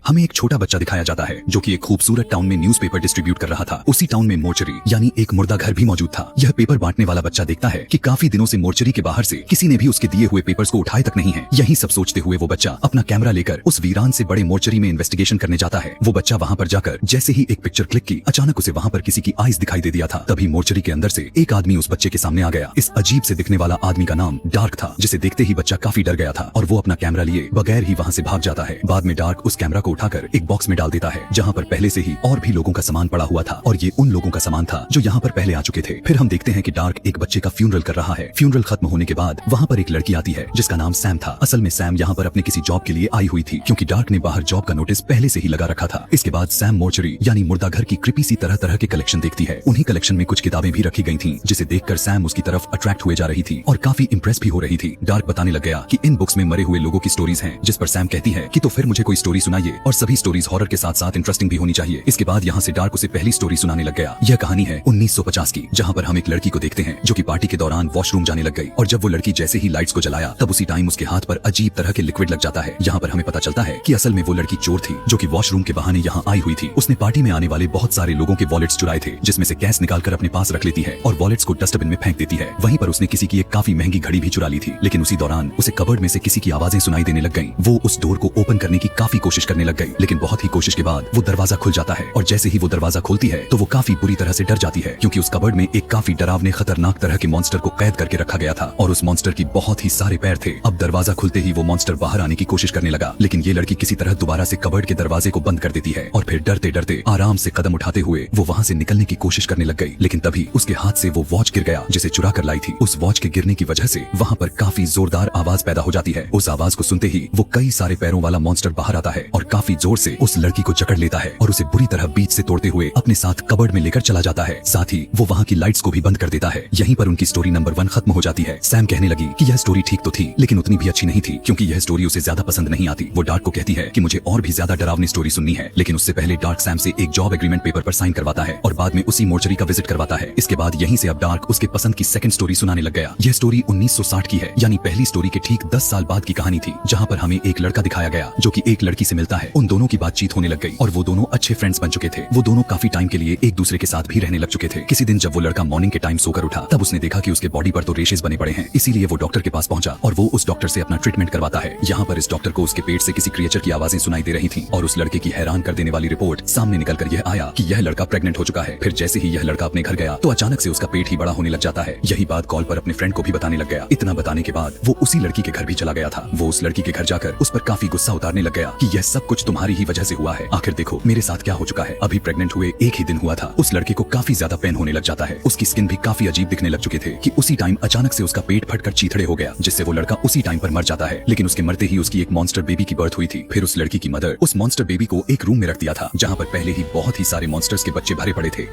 हमें एक छोटा बच्चा दिखाया जाता है जो कि एक खूबसूरत टाउन में न्यूज़पेपर डिस्ट्रीब्यूट कर रहा था। उसी टाउन में मोर्चरी यानी एक मुर्दा घर भी मौजूद था। यह पेपर बांटने वाला बच्चा देखता है कि काफी दिनों से मोर्चरी के बाहर से किसी ने भी उसके दिए हुए पेपर्स को उठाए तक नहीं है। यही सब सोचते हुए वो बच्चा अपना कैमरा लेकर उस वीरान से बड़े मोर्चरी में इन्वेस्टिगेशन करने जाता है। वो बच्चा वहाँ पर जाकर जैसे ही एक पिक्चर क्लिक की, अचानक उसे वहाँ पर किसी की आइज दिखाई दे दिया था। तभी मोर्चरी के अंदर से एक आदमी उस बच्चे के सामने आ गया। इस अजीब से दिखने वाला आदमी का नाम डार्क था, जिसे देखते ही बच्चा काफी डर गया था और वो अपना कैमरा लिए बगैर ही वहाँ से भाग जाता है। बाद में डार्क उस कैमरा को उठाकर एक बॉक्स में डाल देता है जहाँ पर पहले से ही और भी लोगों का सामान पड़ा हुआ था और ये उन लोगों का सामान था जो यहाँ पर पहले आ चुके थे। फिर हम देखते हैं कि डार्क एक बच्चे का फ्यूनरल कर रहा है। फ्यूनरल खत्म होने के बाद वहाँ पर एक लड़की आती है जिसका नाम सैम था। असल में सैम यहाँ पर अपने किसी जॉब के लिए आई हुई थी क्योंकि डार्क ने बाहर जॉब का नोटिस पहले से ही लगा रखा था। इसके बाद सैम मोर्चरी यानी मुर्दा घर की क्रिपी सी तरह तरह के कलेक्शन देखती है। उन्हीं कलेक्शन में कुछ किताबें भी रखी गई थी जिसे देखकर सैम उसकी तरफ अट्रैक्ट हुए जा रही थी और काफी इंप्रेस भी हो रही थी। डार्क बताने लग गया कि इन बुक्स में मरे हुए लोगों की स्टोरीज हैं, जिस पर सैम कहती है कि तो फिर मुझे कोई स्टोरी सुनाइए और सभी स्टोरीज हॉरर के साथ साथ इंटरेस्टिंग भी होनी चाहिए। इसके बाद यहाँ से डार्क उसे पहली स्टोरी सुनाने लग गया। यह कहानी है 1950 की, जहाँ पर हम एक लड़की को देखते हैं जो कि पार्टी के दौरान वॉशरूम जाने लग गई और जब वो लड़की जैसे ही लाइट्स को जलाया तब उसी टाइम उसके हाथ पर अजीब तरह के लिक्विड लग जाता है। यहाँ पर हमें पता चलता है कि असल में वो लड़की चोर थी जो कि वॉशरूम के बहाने यहाँ आई हुई थी। उसने पार्टी में आने वाले बहुत सारे लोगों के वॉलेट्स चुराए थे, जिसमें से कैश निकालकर अपने पास रख लेती है और वॉलेट्स को डस्टबिन में फेंक देती है। वहीं पर उसने किसी की एक काफी महंगी घड़ी भी चुरा ली थी, लेकिन उसी दौरान उसे कबर्ड में से किसी की आवाजें सुनाई देने लग गईं। वो उस डोर को ओपन करने की काफी कोशिश करने लग गई, लेकिन बहुत ही कोशिश के बाद वो दरवाजा खुल जाता है और जैसे ही वो दरवाजा खोलती है तो वो काफी बुरी तरह से डर जाती है क्योंकि उस कबर्ड में एक काफी डरावने खतरनाक तरह के मॉन्स्टर को कैद करके रखा गया था और उस मॉन्स्टर की बहुत ही सारे पैर थे। अब दरवाजा खुलते ही वो मॉन्स्टर बाहर आने की कोशिश करने लगा, लेकिन ये लड़की किसी तरह दोबारा से कबर्ड के दरवाजे को बंद कर देती है और फिर डरते डरते आराम से कदम उठाते हुए वो वहाँ से निकलने की कोशिश करने लग गई। लेकिन तभी उसके हाथ से वो वॉच गिर गया जिसे चुरा कर लाई थी। उस वॉच के गिरने की वजह से वहाँ पर काफी जोरदार आवाज पैदा हो जाती है। उस आवाज को सुनते ही वो कई सारे पैरों वाला मॉन्स्टर बाहर आता है और काफी जोर से उस लड़की को जकड़ लेता है और उसे बुरी तरह बीच से तोड़ते हुए अपने साथ कबर्ड में लेकर चला जाता है। साथ ही वो वहाँ की लाइट्स को भी बंद कर देता है। यहीं पर उनकी स्टोरी नंबर 1 खत्म हो जाती है। सैम कहने लगी कि यह स्टोरी ठीक तो थी लेकिन उतनी भी अच्छी नहीं थी क्योंकि यह स्टोरी उसे ज्यादा पसंद नहीं आती। वो डार्क को कहती है कि मुझे और भी ज्यादा डरावनी स्टोरी सुननी है, लेकिन उससे पहले डार्क सैम से एक जॉब एग्रीमेंट पेपर पर साइन करवाता है और बाद में उसी मोर्चरी का विजिट करवाता है। इसके बाद यहीं से अब डार्क उसके पसंद की सेकंड स्टोरी सुनाने लग गया। यह स्टोरी 1960 की है, यानी पहली स्टोरी के ठीक 10 साल बाद की कहानी थी, जहाँ पर हमें एक लड़का दिखाया गया जो कि एक लड़की से मिलता है। उन दोनों की बातचीत होने लग गई और वो दोनों अच्छे फ्रेंड्स बन चुके थे। वो दोनों काफी टाइम के लिए एक दूसरे के साथ भी रहने लग चुके थे। किसी दिन जब वो लड़का मॉर्निंग के टाइम सोकर उठा तब उसने देखा कि उसके बॉडी पर तो रेशेस बने पड़े हैं, इसीलिए वो डॉक्टर के पास पहुंचा और वो उस डॉक्टर से अपना ट्रीटमेंट करवाता है। यहाँ पर इस डॉक्टर को उसके पेट से किसी क्रिएचर की आवाजें सुनाई दे रही थी और उस लड़के की हैरान कर देने वाली रिपोर्ट सामने निकल कर यह आया कि यह लड़का प्रेग्नेंट हो चुका है। फिर जैसे ही यह लड़का अपने घर गया तो अचानक से उसका पेट ही बड़ा होने लग जाता है। यही बात कॉल पर अपने फ्रेंड को भी बताने लग गया। इतना बताने के बाद वो उसी लड़की के घर भी चला गया था। वो उस लड़की के घर जाकर उस पर काफी गुस्सा उतारने लग गया कि यह सब कुछ तुम्हारी ही वजह से हुआ है। आखिर देखो मेरे साथ क्या हो चुका है। अभी प्रेग्नेंट हुए एक ही दिन हुआ था। उस लड़के को काफी ज्यादा पेन होने लग जाता है। उसकी स्किन भी काफी अजीब दिखने लग चुके थे कि उसी टाइम अचानक से उसका पेट फटकर चीथड़े हो गया, जिससे वो लड़का उसी टाइम पर मर जाता है। लेकिन उसके मरते ही उसकी एक मॉन्स्टर बेबी की बर्थ हुई थी। फिर उस लड़की की मदर उस मॉन्स्टर बेबी को एक रूम में रख दिया था जहाँ पर पहले ही बहुत ही सारे मॉन्स्टर्स के बच्चे भरे पड़े थे।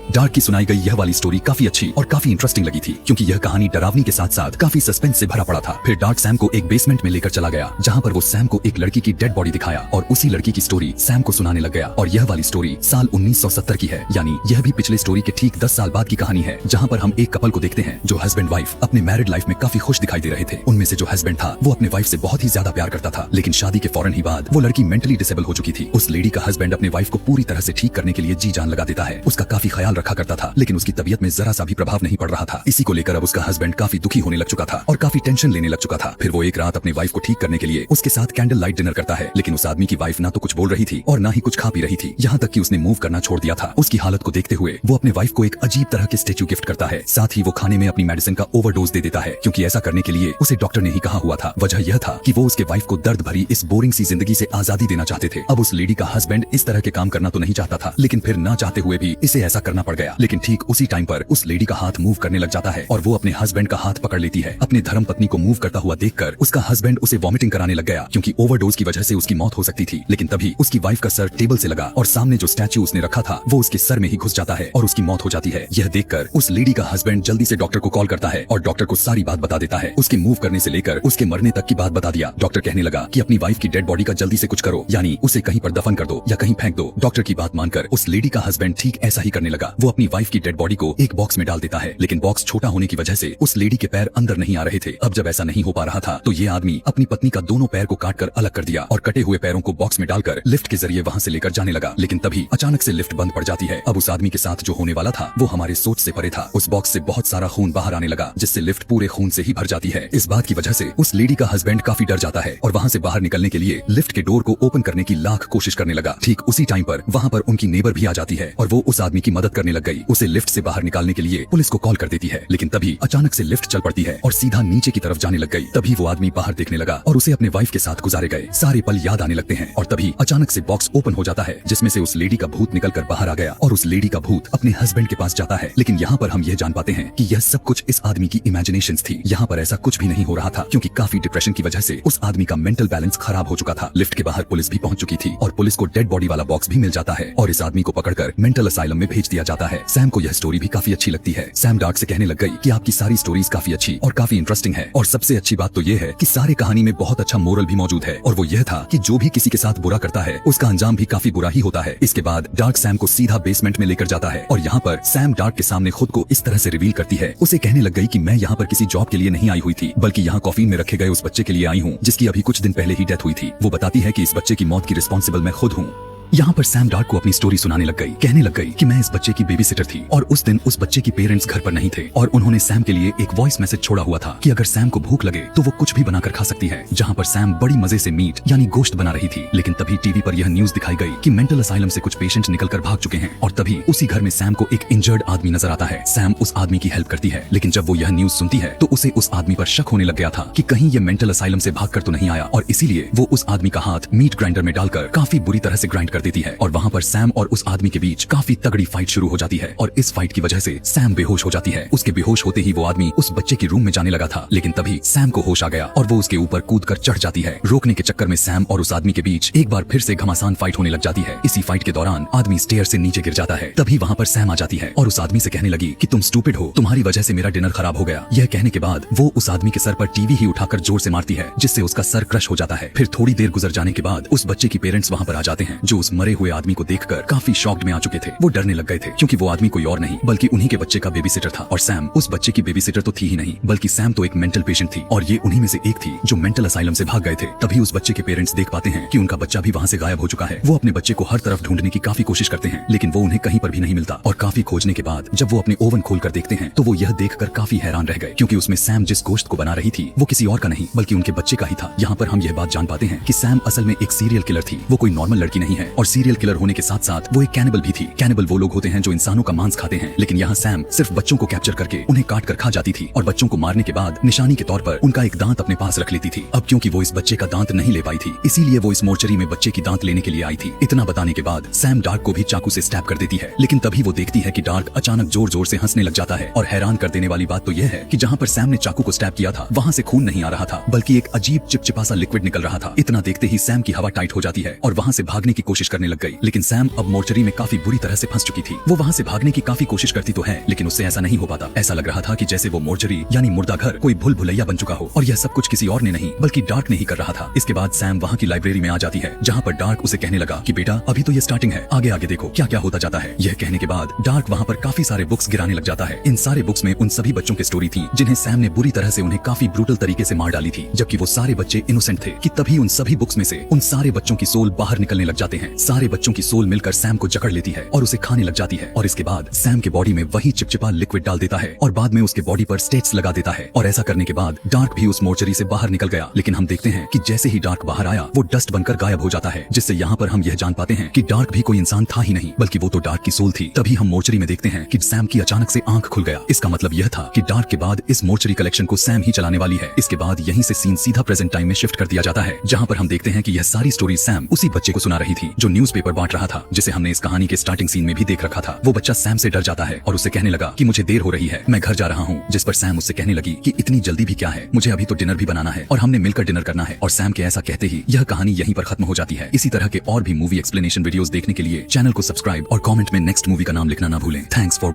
डार्क की सुनाई गई यह वाली स्टोरी काफी अच्छी और काफी इंटरेस्टिंग लगी थी क्योंकि यह कहानी डरावनी के साथ साथ काफी सस्पेंस से भरा पड़ा था। फिर डार्क सैम को एक बेसमेंट में लेकर चला गया जहाँ पर वो सैम को एक लड़की की डेड बॉडी दिखाया और उसी लड़की की स्टोरी सैम को सुनाने लग गया। और यह वाली स्टोरी साल 1970 की है, यानी यह भी पिछले स्टोरी के ठीक 10 साल बाद की कहानी है, जहाँ पर हम एक कपल को देखते हैं जो हस्बैंड वाइफ अपने मैरिड लाइफ में काफी खुश दिखाई दे रहे थे। उनमें से जो हस्बैंड था वो अपने वाइफ से बहुत ही ज्यादा प्यार करता था, लेकिन शादी के फौरन ही बाद वो लड़की मेंटली डिसेबल हो चुकी थी। उस लेडी का हस्बैंड अपने वाइफ को पूरी तरह से ठीक करने के लिए जी जान लगा देता है, उसका काफी ख्याल रखा करता था, लेकिन उसकी तबीयत में जरा सा भी प्रभाव नहीं पड़ रहा था। इसी को लेकर अब उसका हस्बैंड काफी दुखी होने लग चुका था और काफी टेंशन लेने लग चुका था। फिर वो एक रात अपने वाइफ को ठीक करने के लिए उसके साथ कैंडल लाइट डिनर करता है, लेकिन उस आदमी की वाइफ ना तो कुछ बोल रही थी और ना ही कुछ खा पी रही थी, यहाँ तक कि उसने मूव करना छोड़ दिया था। उसकी हालत को देखते हुए वो अपने वाइफ को एक अजीब तरह के स्टेच्यू गिफ्ट करता है। साथ ही वो खाने में अपनी मेडिसिन का ओवरडोज दे देता है क्योंकि ऐसा करने के लिए उसे डॉक्टर ने ही कहा हुआ था। वजह यह था कि वो उसके वाइफ को दर्द भरी इस बोरिंग सी जिंदगी से आजादी देना चाहते थे। अब उस लेडी का हस्बैंड इस तरह के काम करना तो नहीं चाहता था, लेकिन फिर ना चाहते हुए भी इसे ऐसा करना पड़ गया। लेकिन ठीक उसी टाइम पर उस लेडी का हाथ मूव करने लग जाता है और वो अपने हस्बैंड का हाथ पकड़ लेती है। अपने धर्म पत्नी को मूव करता हुआ देखकर उसका हस्बैंड उसे वॉमिटिंग कराने लग गया क्योंकि ओवरडोज की वजह से उसकी मौत हो सकती थी। लेकिन तभी उसकी वाइफ का सर टेबल से लगा और सामने जो स्टैच्यू उसने रखा था वो उसके सर में ही घुस जाता है और उसकी मौत हो जाती है। यह देखकर उस लेडी का हस्बैंड जल्दी से डॉक्टर को कॉल करता है और डॉक्टर को सारी बात बता देता है। उसके मूव करने से लेकर उसके मरने तक की बात बता दिया। डॉक्टर कहने लगा कि अपनी वाइफ की डेड बॉडी का जल्दी से कुछ करो, यानी उसे कहीं पर दफन कर दो या कहीं फेंक दो। डॉक्टर की बात मानकर उस लेडी का हस्बैंड ठीक ऐसा ही करने लगा। वो अपनी वाइफ की डेड बॉडी को एक बॉक्स में डाल देता है, लेकिन बॉक्स छोटा होने की वजह से उस लेडी के पैर अंदर नहीं आ रहे थे। अब जब ऐसा नहीं हो पा रहा था तो ये आदमी अपनी पत्नी का दोनों पैर को काट कर अलग कर दिया और कटे हुए पैरों को बॉक्स में डालकर लिफ्ट के जरिए वहाँ से लेकर जाने लगा। लेकिन तभी अचानक से लिफ्ट बंद पड़ जाती है। अब उस आदमी के साथ जो होने वाला था वो हमारे सोच से परे था। उस बॉक्स से बहुत सारा खून बाहर आने लगा, जिससे लिफ्ट पूरे खून से ही भर जाती है। इस बात की वजह से उस लेडी का हस्बैंड काफी डर जाता है और वहाँ से बाहर निकलने के लिए लिफ्ट के डोर को ओपन करने की लाख कोशिश करने लगा। ठीक उसी टाइम पर वहाँ पर उनकी नेबर भी आ जाती है और वो उस आदमी की मदद करने लग गई। उसे लिफ्ट से बाहर निकालने के लिए पुलिस को कॉल कर देती है, लेकिन तभी अचानक से लिफ्ट चल पड़ती है और सीधा नीचे की तरफ जाने लग गई। तभी वो आदमी बाहर देखने लगा और उसे अपने वाइफ के साथ गुजारे गए सारे पल याद आने लगते हैं। और तभी अचानक से बॉक्स ओपन हो जाता है, जिसमें से उस लेडी का भूत निकल कर बाहर आ गया और उस लेडी का भूत अपने हस्बैंड के पास जाता है। लेकिन यहाँ पर हम यह जान पाते हैं कि यह सब कुछ इस आदमी की इमेजिनेशंस थी। यहाँ पर ऐसा कुछ भी नहीं हो रहा था, क्योंकि काफी डिप्रेशन की वजह से उस आदमी का मेंटल बैलेंस खराब हो चुका था। लिफ्ट के बाहर पुलिस भी पहुंच चुकी थी और पुलिस को डेड बॉडी वाला बॉक्स भी मिल जाता है और इस आदमी को पकड़कर मेंटल असाइलम में भेज दिया जाता है। सैम को यह स्टोरी भी काफी अच्छी लगती है। सैम डार्क से कहने लग गई कि आपकी सारी स्टोरीज काफी अच्छी और काफी इंटरेस्टिंग है, और सबसे अच्छी बात तो यह है कि सारी कहानी में बहुत अच्छा मोरल भी मौजूद है, और वो यह था कि जो भी किसी के साथ बुरा करता है उसका अंजाम भी काफी बुरा ही होता है। इसके बाद डार्क सैम को सीधा बेसमेंट में लेकर जाता है और यहाँ पर सैम डार्क के सामने खुद को इस तरह से रिवील करती है। उसे कहने लग गई कि मैं यहाँ पर किसी जॉब के लिए नहीं आई हुई थी, बल्कि यहाँ कॉफीन में रखे गए उस बच्चे के लिए आई हूँ जिसकी अभी कुछ दिन पहले ही डेथ हुई थी। वो बताती है कि इस बच्चे की मौत की रिस्पॉन्सिबल मैं खुद हूँ। यहाँ पर सैम डार्क को अपनी स्टोरी सुनाने लग गई, कहने लग गई कि मैं इस बच्चे की बेबी सिटर थी और उस दिन उस बच्चे की पेरेंट्स घर पर नहीं थे और उन्होंने सैम के लिए एक वॉइस मैसेज छोड़ा हुआ था कि अगर सैम को भूख लगे तो वो कुछ भी बनाकर खा सकती है। जहाँ पर सैम बड़ी मजे से मीट यानी गोश्त बना रही थी, लेकिन तभी टीवी पर यह न्यूज दिखाई गई कि मेंटल असाइलम से कुछ पेशेंट निकल कर भाग चुके हैं और तभी उसी घर में सैम को एक इंजर्ड आदमी नजर आता है। सैम उस आदमी की हेल्प करती है, लेकिन जब वो यह न्यूज सुनती है तो उसे उस आदमी पर शक होने लग गया था कि कहीं ये मेंटल असाइलम से भाग कर तो नहीं आया, और इसीलिए वो उस आदमी का हाथ मीट ग्राइंडर में डालकर काफी बुरी तरह से ग्राइंड कर देती है और वहाँ पर सैम और उस आदमी के बीच काफी तगड़ी फाइट शुरू हो जाती है और इस फाइट की वजह से सैम बेहोश हो जाती है। उसके बेहोश होते ही वो आदमी उस बच्चे की रूम में जाने लगा था, लेकिन तभी सैम को होश आ गया और वो उसके ऊपर कूदकर चढ़ जाती है। रोकने के चक्कर में सैम और उस आदमी के बीच एक बार फिर से घमासान फाइट होने लग जाती है। इसी फाइट के दौरान आदमी स्टेयर से नीचे गिर जाता है। तभी वहाँ पर सैम आ जाती है और उस आदमी से कहने लगी कि तुम स्टूपिड हो, तुम्हारी वजह से मेरा डिनर खराब हो गया। यह कहने के बाद वो उस आदमी के सर पर टीवी ही उठाकर जोर से मारती है, जिससे उसका सर क्रश हो जाता है। फिर थोड़ी देर गुजर जाने के बाद उस बच्चे की पेरेंट्स वहाँ पर आ जाते हैं, जो उस मरे हुए आदमी को देखकर काफी शॉक्ड में आ चुके थे। वो डरने लग गए थे क्योंकि वो आदमी कोई और नहीं बल्कि उन्हीं के बच्चे का बेबी सिटर था और सैम उस बच्चे की बेबी सिटर तो थी ही नहीं, बल्कि सैम तो एक मेंटल पेशेंट थी और ये उन्हीं में से एक थी जो मेंटल असाइलम से भाग गए थे। तभी उस बच्चे के पेरेंट्स देख पाते हैं कि उनका बच्चा भी वहाँ से गायब हो चुका है। वो अपने बच्चे को हर तरफ ढूंढने की काफी कोशिश करते हैं, लेकिन वो उन्हें कहीं पर भी नहीं मिलता और काफी खोजने के बाद जब वो अपने ओवन खोल कर देखते हैं तो वो यह देखकर काफी हैरान रह गए, क्योंकि उसमें सैम जिस गोश्त को बना रही थी वो किसी और का नहीं बल्कि उनके बच्चे का ही था। यहाँ पर हम यह बात जान पाते हैं कि सैम असल में एक सीरियल किलर थी। वो कोई नॉर्मल लड़की नहीं है और सीरियल किलर होने के साथ साथ वो एक कैनिबल भी थी। कैनिबल वो लोग होते हैं जो इंसानों का मांस खाते हैं, लेकिन यहाँ सैम सिर्फ बच्चों को कैप्चर करके उन्हें काट कर खा जाती थी और बच्चों को मारने के बाद निशानी के तौर पर उनका एक दांत अपने पास रख लेती थी। अब क्योंकि वो इस बच्चे का दांत नहीं ले पाई थी, इसीलिए वो इस मोर्चरी में बच्चे की दांत लेने के लिए आई थी। इतना बताने के बाद सैम डार्क को भी चाकू से स्टैब कर देती है, लेकिन तभी वो देखती है कि डार्क अचानक जोर जोर से हंसने लग जाता है और हैरान कर देने वाली बात तो यह है कि जहाँ पर सैम ने चाकू को स्टैब किया था वहाँ से खून नहीं आ रहा था, बल्कि एक अजीब चिपचिपा सा लिक्विड निकल रहा था। इतना देखते ही सैम की हवा टाइट हो जाती है और वहाँ से भागने की कोशिश करने लग गई, लेकिन सैम अब मोर्चरी में काफी बुरी तरह से फंस चुकी थी। वो वहाँ से भागने की काफी कोशिश करती तो है, लेकिन उससे ऐसा नहीं हो पाता। ऐसा लग रहा था कि जैसे वो मोर्चरी यानी मुर्दा घर कोई भूल भुलैया बन चुका हो, और यह सब कुछ किसी और ने नहीं बल्कि डार्क ने ही कर रहा था। इसके बाद सैम वहाँ की लाइब्रेरी में आ जाती है, जहाँ पर डार्क उसे कहने लगा कि बेटा अभी तो ये स्टार्टिंग है, आगे आगे देखो क्या क्या होता जाता है। यह कहने के बाद डार्क वहाँ पर काफी सारे बुक्स गिराने लग जाता है। इन सारे बुक्स में उन सभी बच्चों की स्टोरी थी जिन्हें सैम ने बुरी तरह से उन्हें काफी ब्रूटल तरीके से मार डाली थी, जबकि वो सारे बच्चे इनोसेंट थे। कि तभी उन सभी बुक्स में से उन सारे बच्चों की सोल बाहर निकलने लग जाते हैं। सारे बच्चों की सोल मिलकर सैम को जकड़ लेती है और उसे खाने लग जाती है, और इसके बाद सैम के बॉडी में वही चिपचिपा लिक्विड डाल देता है और बाद में उसके बॉडी पर स्टेट्स लगा देता है। और ऐसा करने के बाद डार्क भी उस मोर्चरी से बाहर निकल गया, लेकिन हम देखते हैं कि जैसे ही डार्क बाहर आया वो डस्ट बनकर गायब हो जाता है, जिससे यहाँ पर हम यह जान पाते हैं कि डार्क भी कोई इंसान था ही नहीं बल्कि वो तो डार्क की सोल थी। तभी हम मोर्चरी में देखते हैं कि सैम की अचानक से आंख खुल गया। इसका मतलब यह था कि डार्क के बाद इस मोर्चरी कलेक्शन को सैम ही चलाने वाली है। इसके बाद यहीं से सीन सीधा प्रेजेंट टाइम में शिफ्ट कर दिया जाता है, जहाँ पर हम देखते हैं कि यह सारी स्टोरी सैम उसी बच्चे को सुना रही थी जो न्यूज़पेपर बांट रहा था, जिसे हमने इस कहानी के स्टार्टिंग सीन में भी देख रखा था। वो बच्चा सैम से डर जाता है और उससे कहने लगा कि मुझे देर हो रही है, मैं घर जा रहा हूँ। जिस पर सैम उससे कहने लगी कि इतनी जल्दी भी क्या है, मुझे अभी तो डिनर भी बनाना है और हमने मिलकर डिनर करना है। और सैम के ऐसा कहते ही यह कहानी यहीं पर खत्म हो जाती है। इसी तरह के और भी मूवी एक्सप्लेनेशन वीडियोस देखने के लिए चैनल को सब्सक्राइब और कमेंट में नेक्स्ट मूवी का नाम लिखना ना भूलें। Thanks for